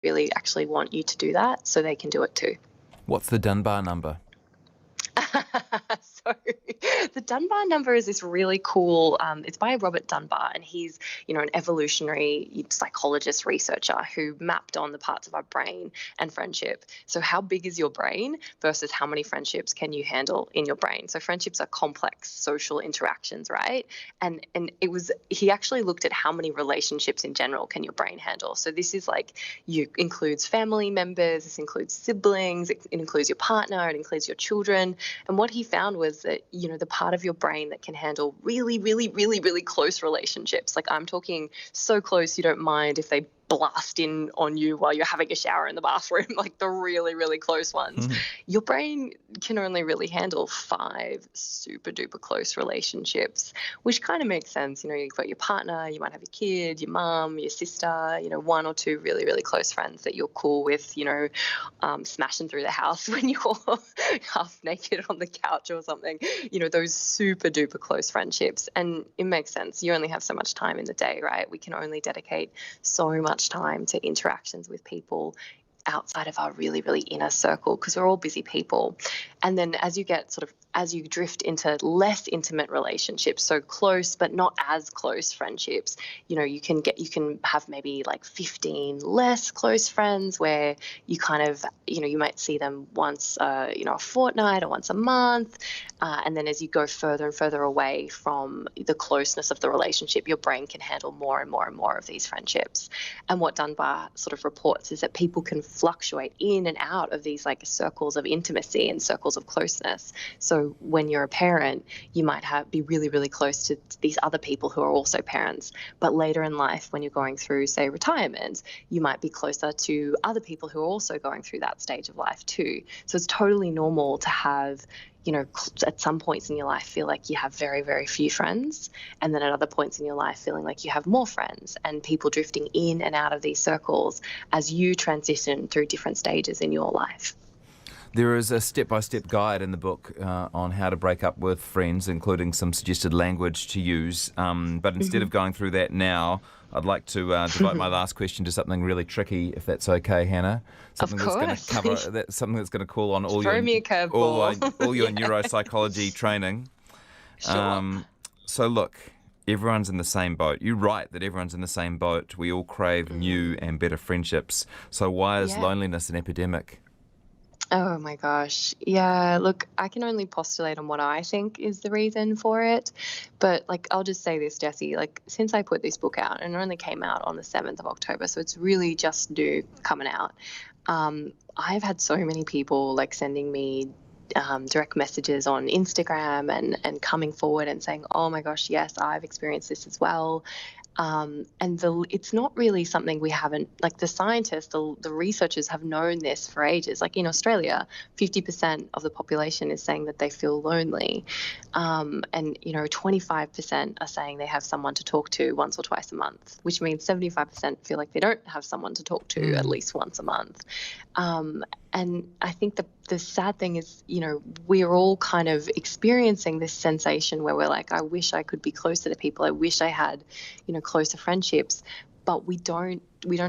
really actually want you to do that so they can do it too. What's the Dunbar number? So the Dunbar number is this really cool, it's by Robert Dunbar, and he's, an evolutionary psychologist researcher who mapped on the parts of our brain and friendship. So how big is your brain versus how many friendships can you handle in your brain? So friendships are complex social interactions, right? And he actually looked at how many relationships in general can your brain handle. So this is includes family members, this includes siblings, it includes your partner, it includes your children. And what he found was that, the part of your brain that can handle really, really, really, really close relationships, like I'm talking so close you don't mind if they blast in on you while you're having a shower in the bathroom, like the really, really close ones. Your brain can only really handle 5 super duper close relationships, which kind of makes sense. You've got your partner, you might have your kid, your mum, your sister, 1 or 2 really, really close friends that you're cool with, smashing through the house when you're half naked on the couch or something, those super duper close friendships. And it makes sense. You only have so much time in the day, right? We can only dedicate so much time to interactions with people outside of our really, really inner circle because we're all busy people. And then as you drift into less intimate relationships, so close but not as close friendships, you can have maybe like 15 less close friends where you kind of, you might see them once, a fortnight or once a month. And then as you go further and further away from the closeness of the relationship, your brain can handle more and more and more of these friendships. And what Dunbar sort of reports is that people can fluctuate in and out of these like circles of intimacy and circles of closeness. So when you're a parent, you might be really, really close to these other people who are also parents. But later in life, when you're going through, say, retirement, you might be closer to other people who are also going through that stage of life too. So it's totally normal to have, at some points in your life feel like you have very, very few friends, and then at other points in your life feeling like you have more friends, and people drifting in and out of these circles as you transition through different stages in your life. There is a step-by-step guide in the book on how to break up with friends, including some suggested language to use. But instead of going through that now, I'd like to devote my last question to something really tricky, if that's okay, Hannah. Something that's going to cover something that's going to call on all your neuropsychology training. Sure. So look, everyone's in the same boat. You write that everyone's in the same boat. We all crave new and better friendships. So why is loneliness an epidemic? Oh my gosh. Yeah, look, I can only postulate on what I think is the reason for it. But I'll just say this, Jessie, since I put this book out, and it only came out on the 7th of October, so it's really just new coming out. I've had so many people sending me direct messages on Instagram and coming forward and saying, oh my gosh, yes, I've experienced this as well. And it's not really something we haven't, the scientists, the researchers have known this for ages. In Australia, 50% of the population is saying that they feel lonely. And 25% are saying they have someone to talk to once or twice a month, which means 75% feel like they don't have someone to talk to at least once a month. And I think the sad thing is, we're all kind of experiencing this sensation where we're like, I wish I could be closer to people. I wish I had, closer friendships, but we don't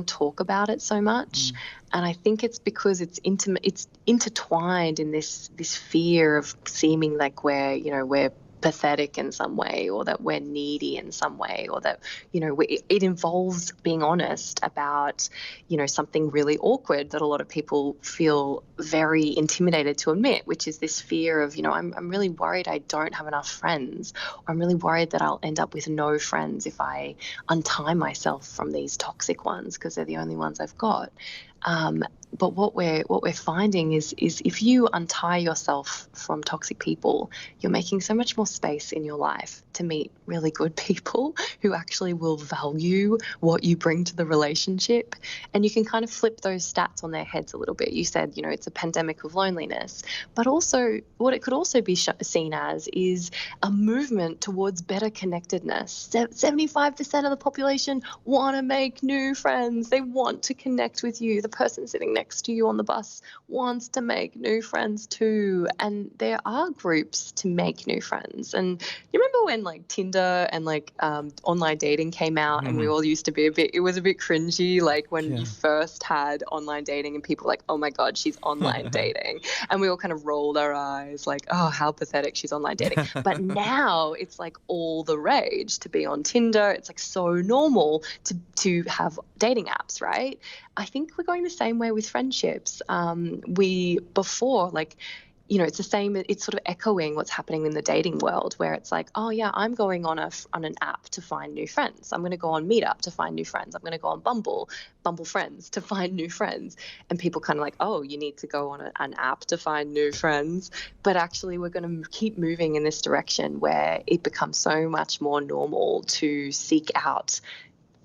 talk about it so much. And I think it's because it's intimate, it's intertwined in this fear of seeming like we're pathetic in some way, or that we're needy in some way, or that it involves being honest about something really awkward that a lot of people feel very intimidated to admit, which is this fear of I'm really worried I don't have enough friends, or I'm really worried that I'll end up with no friends if I untie myself from these toxic ones because they're the only ones I've got. But what we're finding is if you untie yourself from toxic people, you're making so much more space in your life to meet really good people who actually will value what you bring to the relationship. And you can kind of flip those stats on their heads a little bit. You said, it's a pandemic of loneliness, but also what it could also be seen as is a movement towards better connectedness. 75% of the population want to make new friends. They want to connect with you. the person sitting next to you on the bus wants to make new friends too. And there are groups to make new friends. And you remember when like Tinder and like online dating came out, and we all used to be it was a bit cringy, like when you first had online dating and people were like, oh my God, she's online dating. And we all kind of rolled our eyes like, oh, how pathetic, she's online dating. But now it's like all the rage to be on Tinder. It's like so normal to have dating apps, right? I think we're going the same way with friendships. It's the same. It's sort of echoing what's happening in the dating world, where it's like, oh yeah, I'm going on an app to find new friends. I'm going to go on Meetup to find new friends. I'm going to go on Bumble Friends to find new friends. And people kind of like, oh, you need to go on an app to find new friends. But actually, we're going to keep moving in this direction where it becomes so much more normal to seek out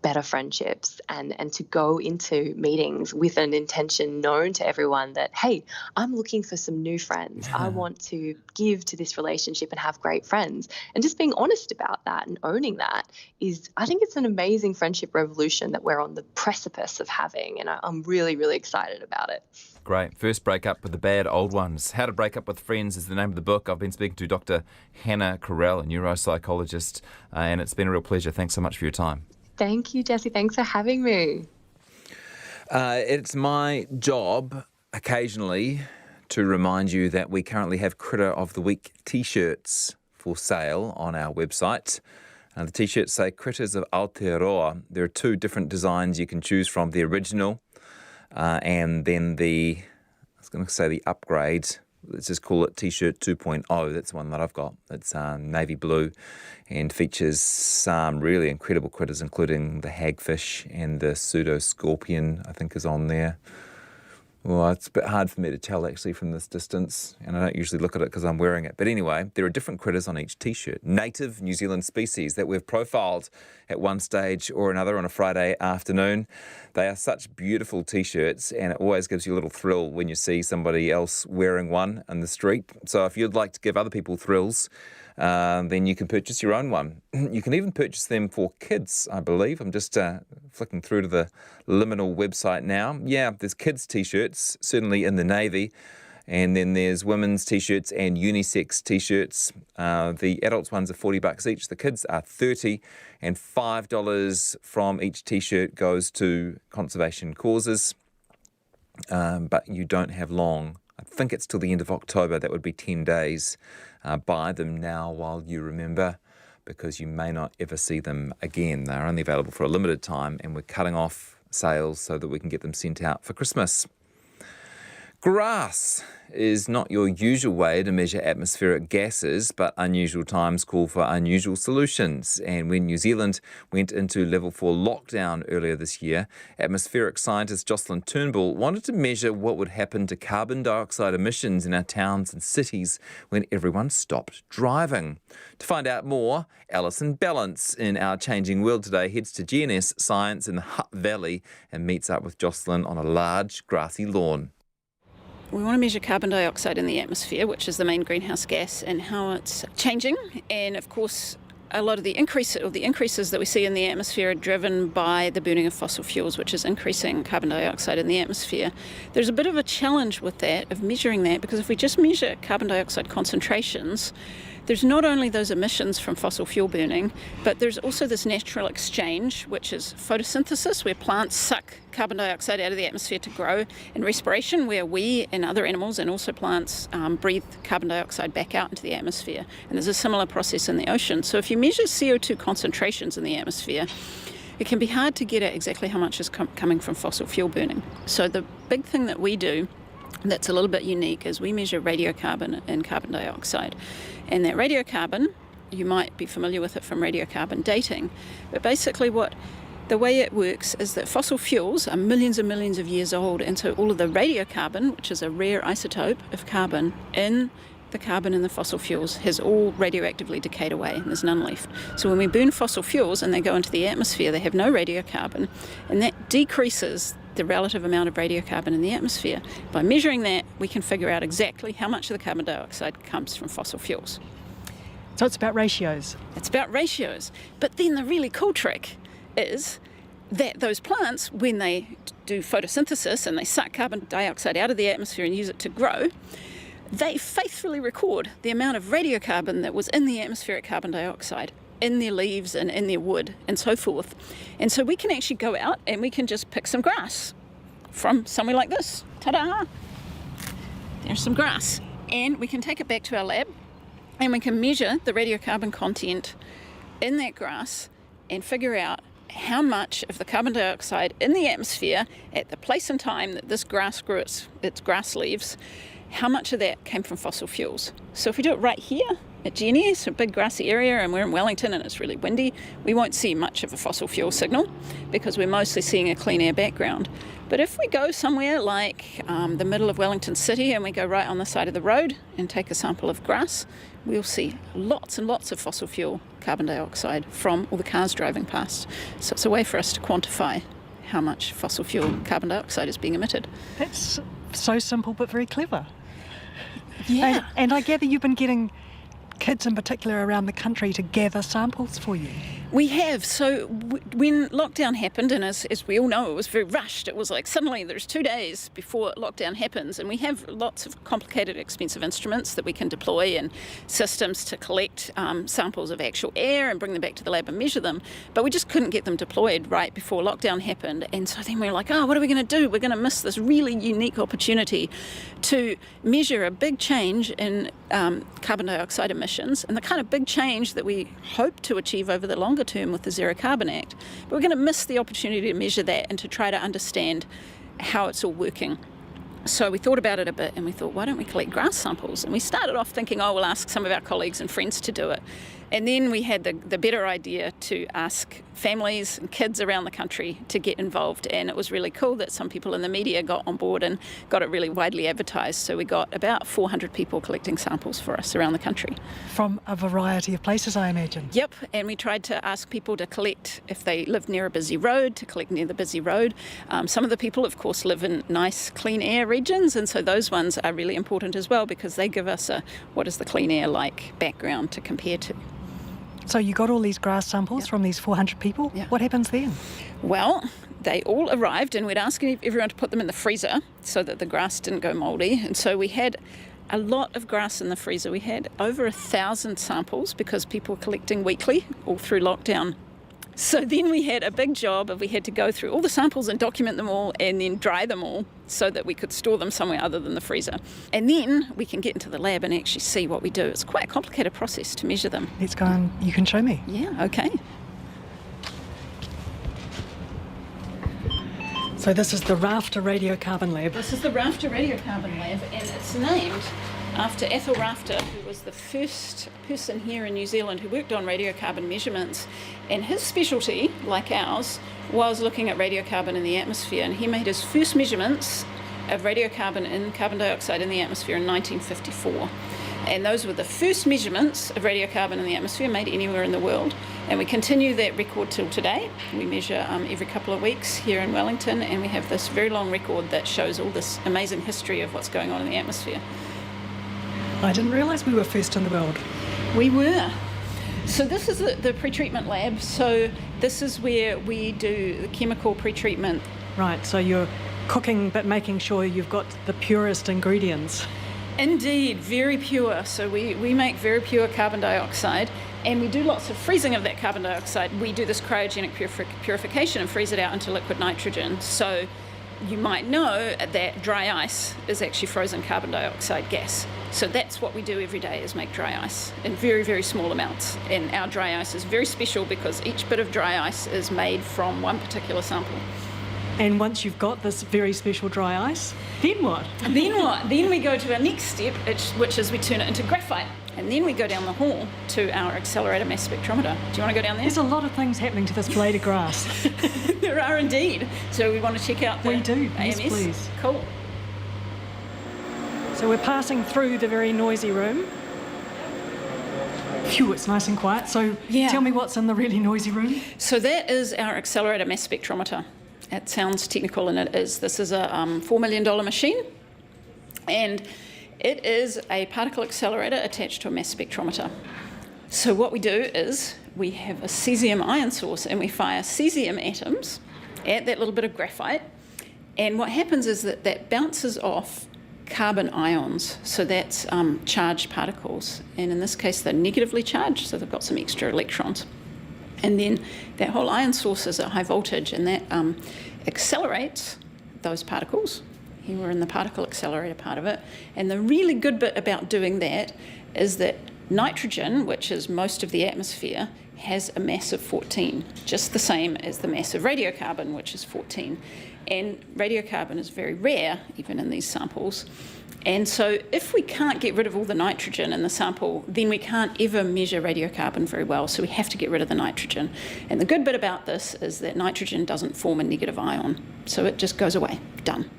better friendships and to go into meetings with an intention known to everyone that, hey, I'm looking for some new friends. I want to give to this relationship and have great friends. And just being honest about that and owning that I think it's an amazing friendship revolution that we're on the precipice of having. And I'm really, really excited about it. Great. First Break Up with the Bad Old Ones. How to Break Up with Friends is the name of the book. I've been speaking to Dr. Hannah Carell, a neuropsychologist, and it's been a real pleasure. Thanks so much for your time. Thank you, Jesse. Thanks for having me. It's my job occasionally to remind you that we currently have Critter of the Week T-shirts for sale on our website. The T-shirts say Critters of Aotearoa. There are two different designs you can choose from, the original and then the upgrade. Let's just call it T-shirt 2.0. That's the one that I've got. It's navy blue and features some really incredible critters, including the hagfish and the pseudo-scorpion, I think, is on there. Well, it's a bit hard for me to tell, actually, from this distance, and I don't usually look at it because I'm wearing it. But anyway, there are different critters on each T-shirt, native New Zealand species that we've profiled at one stage or another on a Friday afternoon. They are such beautiful T-shirts, and it always gives you a little thrill when you see somebody else wearing one in the street. So if you'd like to give other people thrills, then you can purchase your own one. You can even purchase them for kids, I believe. I'm just flicking through to the Liminal website now. Yeah, there's kids' T-shirts, certainly in the navy. And then there's women's T-shirts and unisex T-shirts. The adults ones are $40 each. The kids are $30, and $5 from each T-shirt goes to conservation causes. But you don't have long. I think it's till the end of October. That would be 10 days. Buy them now while you remember, because you may not ever see them again. They're only available for a limited time, and we're cutting off sales so that we can get them sent out for Christmas. Grass is not your usual way to measure atmospheric gases, but unusual times call for unusual solutions. And when New Zealand went into level 4 lockdown earlier this year, atmospheric scientist Jocelyn Turnbull wanted to measure what would happen to carbon dioxide emissions in our towns and cities when everyone stopped driving. To find out more, Alison Ballance in Our Changing World Today heads to GNS Science in the Hutt Valley and meets up with Jocelyn on a large grassy lawn. We want to measure carbon dioxide in the atmosphere, which is the main greenhouse gas, and how it's changing. And of course, a lot of the increases that we see in the atmosphere are driven by the burning of fossil fuels, which is increasing carbon dioxide in the atmosphere. There's a bit of a challenge with that, of measuring that, because if we just measure carbon dioxide concentrations, there's not only those emissions from fossil fuel burning, but there's also this natural exchange, which is photosynthesis, where plants suck carbon dioxide out of the atmosphere to grow, and respiration, where we and other animals and also plants breathe carbon dioxide back out into the atmosphere. And there's a similar process in the ocean. So if you measure CO2 concentrations in the atmosphere, it can be hard to get at exactly how much is coming from fossil fuel burning. So the big thing that we do that's a little bit unique is we measure radiocarbon and carbon dioxide. And that radiocarbon, you might be familiar with it from radiocarbon dating, but basically the way it works is that fossil fuels are millions and millions of years old, and so all of the radiocarbon, which is a rare isotope of carbon in the carbon in the fossil fuels, has all radioactively decayed away, and there's none left. So when we burn fossil fuels and they go into the atmosphere, they have no radiocarbon, and that decreases the relative amount of radiocarbon in the atmosphere. By measuring that, we can figure out exactly how much of the carbon dioxide comes from fossil fuels. So it's about ratios. It's about ratios. But then the really cool trick is that those plants, when they do photosynthesis and they suck carbon dioxide out of the atmosphere and use it to grow, they faithfully record the amount of radiocarbon that was in the atmospheric carbon dioxide in their leaves and in their wood and so forth. And so we can actually go out and we can just pick some grass from somewhere like this. Ta-da! There's some grass. And we can take it back to our lab and we can measure the radiocarbon content in that grass and figure out how much of the carbon dioxide in the atmosphere at the place and time that this grass grew its grass leaves, how much of that came from fossil fuels. So if we do it right here at GNS, a big grassy area, and we're in Wellington and it's really windy, we won't see much of a fossil fuel signal because we're mostly seeing a clean air background. But if we go somewhere like the middle of Wellington City and we go right on the side of the road and take a sample of grass, we'll see lots and lots of fossil fuel carbon dioxide from all the cars driving past. So it's a way for us to quantify how much fossil fuel carbon dioxide is being emitted. That's so simple but very clever. Yeah. And I gather you've been getting kids in particular around the country to gather samples for you. We have. So when lockdown happened, and as we all know, it was very rushed. It was like suddenly there's 2 days before lockdown happens, and we have lots of complicated, expensive instruments that we can deploy and systems to collect samples of actual air and bring them back to the lab and measure them. But we just couldn't get them deployed right before lockdown happened. And so then we were like, what are we going to do? We're going to miss this really unique opportunity to measure a big change in carbon dioxide emissions and the kind of big change that we hope to achieve over the longer term with the Zero Carbon Act. But we're going to miss the opportunity to measure that and to try to understand how it's all working. So we thought about it a bit and we thought, why don't we collect grass samples? And we started off thinking, we'll ask some of our colleagues and friends to do it. And then we had the better idea to ask families and kids around the country to get involved. And it was really cool that some people in the media got on board and got it really widely advertised. So we got about 400 people collecting samples for us around the country. From a variety of places, I imagine. Yep, and we tried to ask people to collect, if they lived near a busy road, to collect near the busy road. Some of the people, of course, live in nice, clean air regions, and so those ones are really important as well because they give us what is the clean air like background to compare to. So you got all these grass samples from these 400 people. Yeah. What happens then? Well, they all arrived and we'd asked everyone to put them in the freezer so that the grass didn't go mouldy. And so we had a lot of grass in the freezer. We had over 1,000 samples because people were collecting weekly all through lockdown. So then we had a big job of we had to go through all the samples and document them all and then dry them all so that we could store them somewhere other than the freezer. And then we can get into the lab and actually see what we do. It's quite a complicated process to measure them. Let's go and you can show me. Yeah, okay. So this is the Rafter Radiocarbon Lab. This is the Rafter Radiocarbon Lab and it's named after Athol Rafter, who was the first person here in New Zealand who worked on radiocarbon measurements. And his specialty, like ours, was looking at radiocarbon in the atmosphere. And he made his first measurements of radiocarbon in carbon dioxide in the atmosphere in 1954. And those were the first measurements of radiocarbon in the atmosphere made anywhere in the world. And we continue that record till today. We measure every couple of weeks here in Wellington, and we have this very long record that shows all this amazing history of what's going on in the atmosphere. I didn't realise we were first in the world. We were. So this is the pretreatment lab. So this is where we do the chemical pretreatment. Right, so you're cooking but making sure you've got the purest ingredients. Indeed, very pure. So we make very pure carbon dioxide and we do lots of freezing of that carbon dioxide. We do this cryogenic purification and freeze it out into liquid nitrogen. So you might know that dry ice is actually frozen carbon dioxide gas. So that's what we do every day is make dry ice in very, very small amounts. And our dry ice is very special because each bit of dry ice is made from one particular sample. And once you've got this very special dry ice, then what? Then what? Then we go to our next step, which is we turn it into graphite. And then we go down the hall to our accelerator mass spectrometer. Do you want to go down there? There's a lot of things happening to this blade of grass. There are indeed. So we want to check out the We do, AMS. yes please. Cool. So we're passing through the very noisy room. Phew, it's nice and quiet. So tell me what's in the really noisy room. So that is our accelerator mass spectrometer. It sounds technical and it is. This is a $4 million machine and it is a particle accelerator attached to a mass spectrometer. So what we do is we have a cesium ion source and we fire cesium atoms at that little bit of graphite. And what happens is that bounces off carbon ions, so that's charged particles. And in this case, they're negatively charged, so they've got some extra electrons. And then that whole ion source is at high voltage, and that accelerates those particles. Here we're in the particle accelerator part of it. And the really good bit about doing that is that nitrogen, which is most of the atmosphere, has a mass of 14, just the same as the mass of radiocarbon, which is 14. And radiocarbon is very rare, even in these samples. And so if we can't get rid of all the nitrogen in the sample, then we can't ever measure radiocarbon very well, so we have to get rid of the nitrogen. And the good bit about this is that nitrogen doesn't form a negative ion, so it just goes away, done.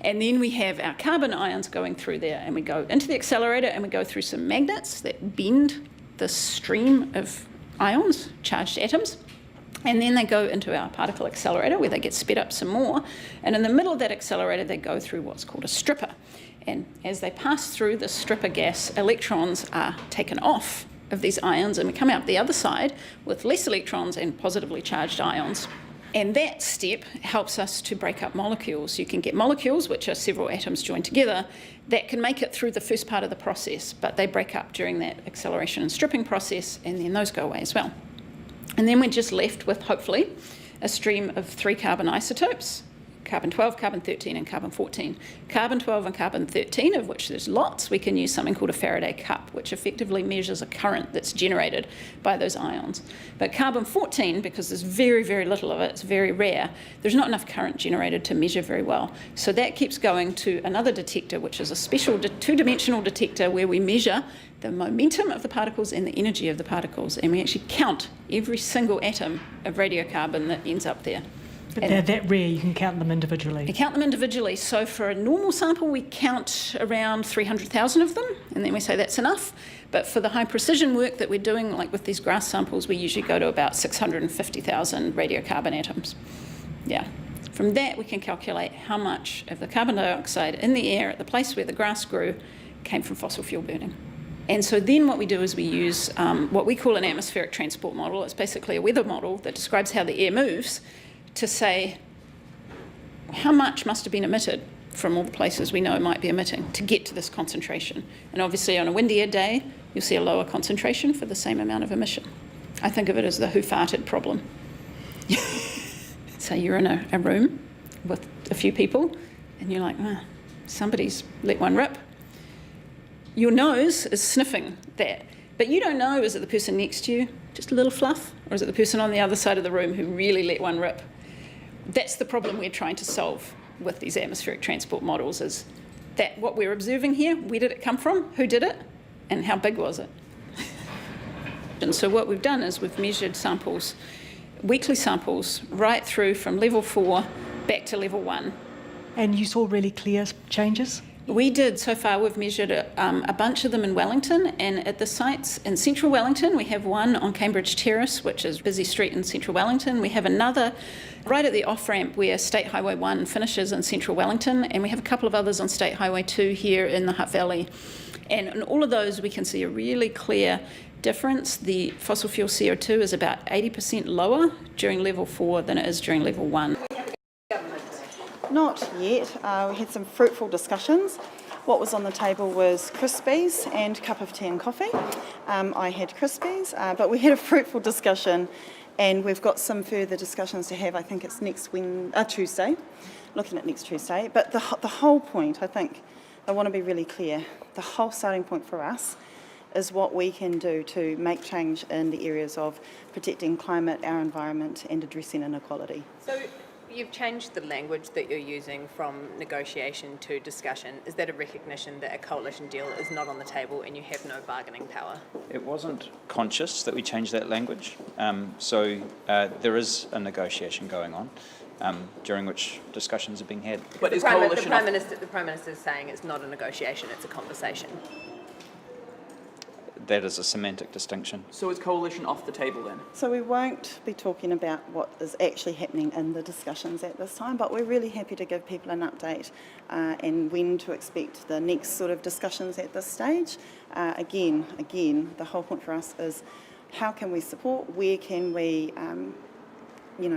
And then we have our carbon ions going through there, and we go into the accelerator and we go through some magnets that bend the stream of ions, charged atoms. And then they go into our particle accelerator where they get sped up some more. And in the middle of that accelerator, they go through what's called a stripper. And as they pass through the stripper gas, electrons are taken off of these ions, and we come out the other side with less electrons and positively charged ions. And that step helps us to break up molecules. You can get molecules, which are several atoms joined together, that can make it through the first part of the process, but they break up during that acceleration and stripping process, and then those go away as well. And then we're just left with, hopefully, a stream of 3 carbon isotopes, carbon-12, carbon-13 and carbon-14. Carbon-12 and carbon-13, of which there's lots, we can use something called a Faraday cup, which effectively measures a current that's generated by those ions. But carbon-14, because there's very, very little of it, it's very rare, there's not enough current generated to measure very well. So that keeps going to another detector, which is a special two-dimensional detector where we measure the momentum of the particles and the energy of the particles, and we actually count every single atom of radiocarbon that ends up there. But they're that rare, you can count them individually. You count them individually. So for a normal sample, we count around 300,000 of them, and then we say that's enough. But for the high precision work that we're doing, like with these grass samples, we usually go to about 650,000 radiocarbon atoms. Yeah. From that, we can calculate how much of the carbon dioxide in the air at the place where the grass grew came from fossil fuel burning. And so then what we do is we use what we call an atmospheric transport model. It's basically a weather model that describes how the air moves, to say how much must have been emitted from all the places we know it might be emitting to get to this concentration. And obviously on a windier day, you'll see a lower concentration for the same amount of emission. I think of it as the who farted problem. So you're in a room with a few people and you're like, somebody's let one rip. Your nose is sniffing that, but you don't know, is it the person next to you, just a little fluff, or is it the person on the other side of the room who really let one rip? That's the problem we're trying to solve with these atmospheric transport models, is that what we're observing here, where did it come from, who did it, and how big was it? And so what we've done is we've measured samples, weekly samples, right through from level 4 back to level 1. And you saw really clear changes? We did. So far we've measured a bunch of them in Wellington, and at the sites in central Wellington we have one on Cambridge Terrace, which is a busy street in central Wellington. We have another right at the off-ramp where State Highway 1 finishes in central Wellington, and we have a couple of others on State Highway 2 here in the Hutt Valley. And in all of those we can see a really clear difference. The fossil fuel CO2 is about 80% lower during level 4 than it is during level 1. Not yet. We had some fruitful discussions. What was on the table was Crispies and cup of tea and coffee. I had Crispies, but we had a fruitful discussion, and we've got some further discussions to have. I think it's Tuesday, looking at next Tuesday. But the whole point, I think, I want to be really clear, the whole starting point for us is what we can do to make change in the areas of protecting climate, our environment, and addressing inequality. So you've changed the language that you're using from negotiation to discussion. Is that a recognition that a coalition deal is not on the table and you have no bargaining power? It wasn't conscious that we changed that language. So there is a negotiation going on, during which discussions are being had. But the Prime Minister is saying it's not a negotiation, it's a conversation. That is a semantic distinction. So is coalition off the table then? So we won't be talking about what is actually happening in the discussions at this time, but we're really happy to give people an update and when to expect the next sort of discussions at this stage. Again, the whole point for us is how can we support, where can we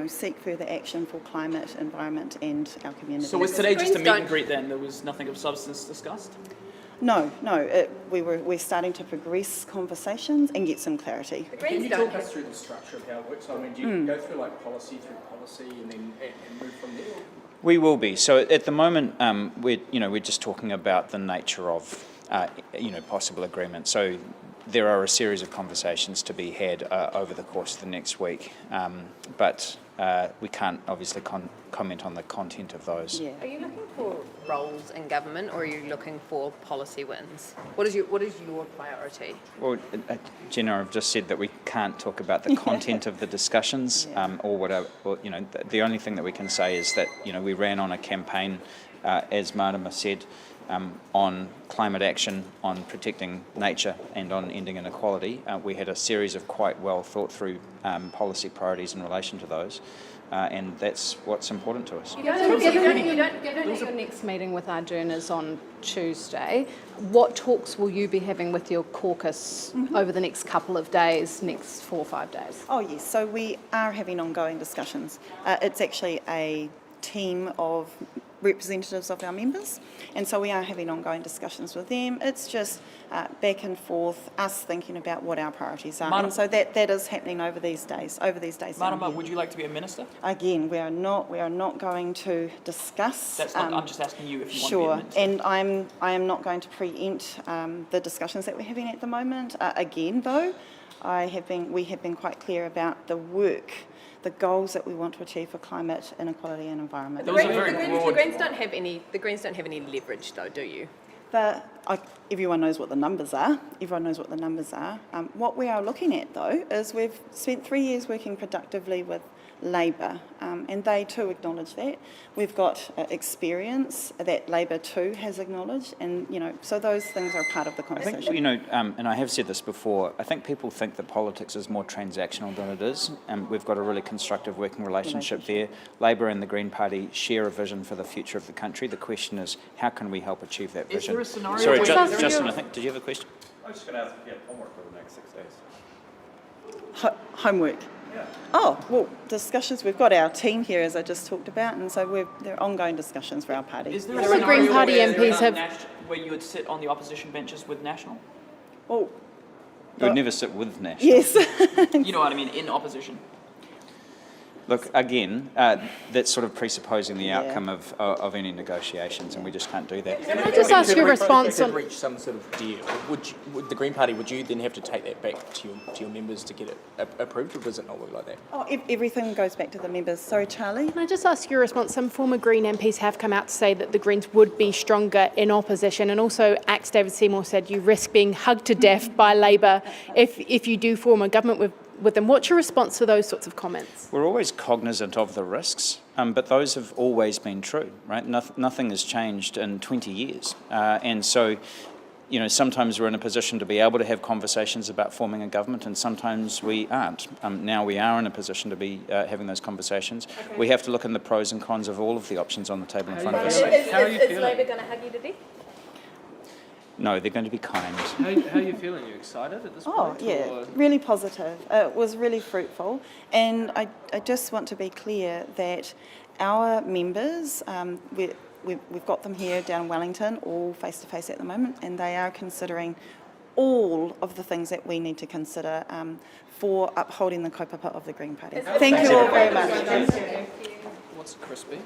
seek further action for climate, environment and our community. So was today just a meet Greens and greet then? There was nothing of substance discussed? No, we're starting to progress conversations and get some clarity. The Can Greens you don't talk us through the structure of how it works? I mean, do you go through like policy and then and move from there? We will be. So at the moment, we're just talking about the nature of possible agreement. So there are a series of conversations to be had over the course of the next week, but we can't obviously comment on the content of those. Yeah. Are you looking for roles in government, or are you looking for policy wins? What is your priority? Well, Jenna, I've just said that we can't talk about the content of the discussions, the only thing that we can say is that we ran on a campaign, as Martima said, on climate action, on protecting nature and on ending inequality. We had a series of quite well thought through policy priorities in relation to those, and that's what's important to us. Given that your next meeting with Arjun is on Tuesday, what talks will you be having with your caucus over the next couple of days, next 4 or 5 days? Oh yes, so we are having ongoing discussions. It's actually a team of representatives of our members, and so we are having ongoing discussions with them. It's just back and forth, us thinking about what our priorities are, and so that is happening over these days. Martima, would you like to be a minister? Again, we are not going to discuss. That's not. I'm just asking you if you Sure, want to be a minister. and I am not going to preempt the discussions that we're having at the moment. Again, though, we have been quite clear about the work, the goals that we want to achieve for climate, inequality and environment. Those are very broad. The Greens don't have any leverage, though, do you? Everyone knows what the numbers are. What we are looking at, though, is we've spent 3 years working productively with Labor, and they too acknowledge that. We've got experience that Labor too has acknowledged, and so those things are part of the I conversation. think, and I have said this before, I think people think that politics is more transactional than it is, and we've got a really constructive working relationship there. Labor and the Green Party share a vision for the future of the country. The question is, how can we help achieve that vision? Is there a scenario Sorry, where- Justin, I think, did you have a question? I was just going to ask if you had homework for the next 6 days. Homework. Yeah. Oh, well, discussions, we've got our team here, as I just talked about, and so there are ongoing discussions for our party. Is there a Some of the Green scenario Party where, MPs have- where you would sit on the opposition benches with National? Oh, You would never sit with National. yes. You know what I mean, in opposition. Look, again, that's sort of presupposing the outcome of any negotiations, and we just can't do that. Can I just ask your response If on... you reach some sort of deal, would the Green Party, would you then have to take that back to your members to get it approved, or does it not work like that? Oh, everything goes back to the members. Sorry, Charlie. Can I just ask your response? Some former Green MPs have come out to say that the Greens would be stronger in opposition, and also ACT's David Seymour said you risk being hugged to death by Labor if you do form a government with them. What's your response to those sorts of comments? We're always cognizant of the risks, but those have always been true, right? Nothing has changed in 20 years. And so, sometimes we're in a position to be able to have conversations about forming a government, and sometimes we aren't. Now we are in a position to be having those conversations. Okay. We have to look in the pros and cons of all of the options on the table in front of us. Is Labor going to hug you to death? No, they're going to be kind. How are you feeling? Are you excited at this point? Oh, yeah, or? really positive. It was really fruitful. And I just want to be clear that our members, we've got them here down in Wellington, all face-to-face at the moment, and they are considering all of the things that we need to consider for upholding the kaupapa of the Green Party. Thank you all very much. What's a crispy?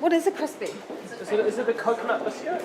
What is a crispy? Is it a coconut biscuit?